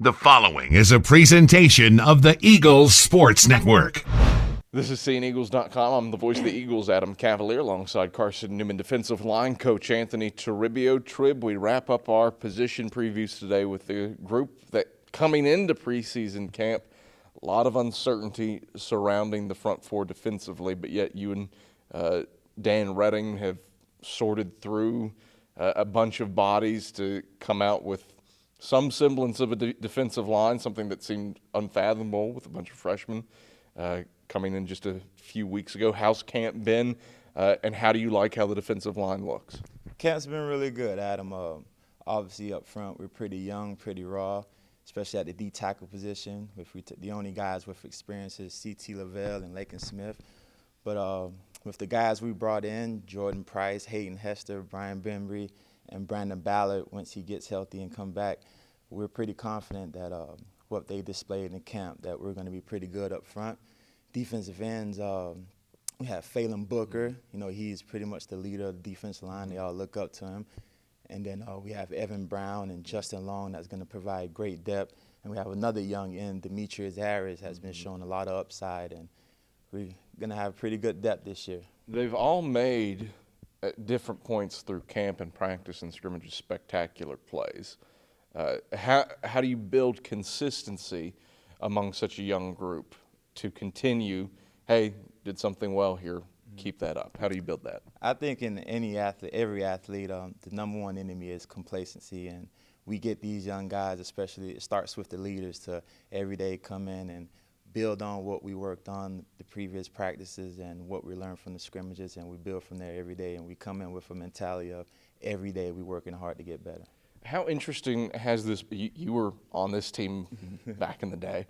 The following is a presentation of the Eagles Sports Network. This is SeeingEagles.com. I'm the voice of the Eagles, Adam Cavalier, alongside Carson-Newman defensive line coach Antony Toribio. Trib, we wrap up our position previews today with the group that coming into preseason camp, a lot of uncertainty surrounding the front four defensively, but yet you and Dan Redding have sorted through a bunch of bodies to come out with some semblance of a defensive line, something that seemed unfathomable with a bunch of freshmen coming in just a few weeks ago. How's camp been, and how do you like how the defensive line looks? Camp's been really good, Adam. Obviously up front, we're pretty young, pretty raw, especially at the D tackle position. The only guys with experience is C.T. Lavelle and Lakin Smith. But with the guys we brought in, Jordan Price, Hayden Hester, Brian Bembry, and Brandon Ballard, once he gets healthy and come back, we're pretty confident that what they displayed in camp, that we're going to be pretty good up front. Defensive ends, we have Phelan Booker. You know, he's pretty much the leader of the defensive line. They all look up to him. And then we have Evan Brown and Justin Long that's going to provide great depth. And we have another young end, Demetrius Harris, has been showing a lot of upside. And we're going to have pretty good depth this year. They've all made, at different points through camp and practice and scrimmages, spectacular plays. How do you build consistency among such a young group to continue, hey, did something well here, keep that up? How do you build that? I think in any athlete, every athlete, the number one enemy is complacency. And we get these young guys, especially, it starts with the leaders, to every day come in and build on what we worked on the previous practices and what we learned from the scrimmages, and we build from there every day. And we come in with a mentality of every day we're working hard to get better. How interesting has this – you were on this team back in the day.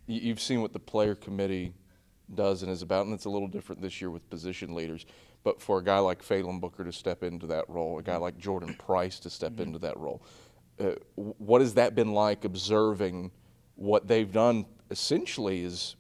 You've seen what the player committee does and is about, and it's a little different this year with position leaders. But for a guy like Phelan Booker to step into that role, a guy like Jordan Price to step into that role, what has that been like observing what they've done essentially is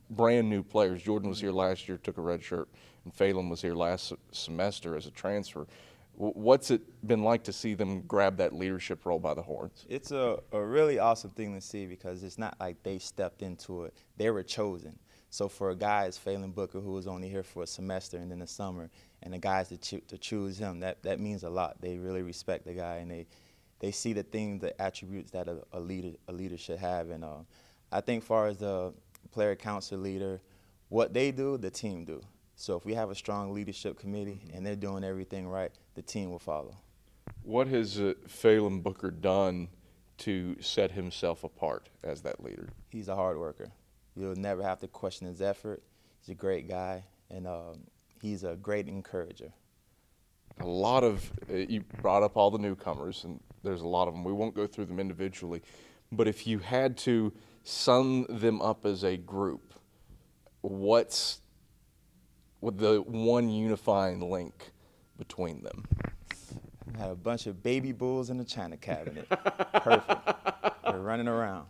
brand new players? Jordan was here last year, took a red shirt, and Phelan was here last semester as a transfer. What's it been like to see them grab that leadership role by the horns? It's a really awesome thing to see, because it's not like they stepped into it. They were chosen. So for a guy as Phelan Booker, who was only here for a semester and then a summer, and the guys to choose him, that means a lot. They really respect the guy, and they see the things, the attributes that a leader should have. And I think as far as the player council leader, what they do, the team do. So if we have a strong leadership committee and they're doing everything right, the team will follow. What has Phelan Booker done to set himself apart as that leader? He's a hard worker. You'll never have to question his effort. He's a great guy, and he's a great encourager. A lot of you brought up all the newcomers, and there's a lot of them. We won't go through them individually, but if you had to sum them up as a group, what's the one unifying link between them? We had a bunch of baby bulls in the china cabinet. Perfect. They're running around.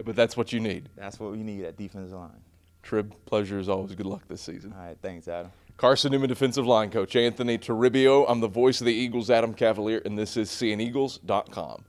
But that's what you need. That's what we need at defensive line. Trib, pleasure as always. Good luck this season. All right, thanks, Adam. Carson-Newman defensive line coach Antony Toribio. I'm the voice of the Eagles, Adam Cavalier, and this is SeeingEagles.com.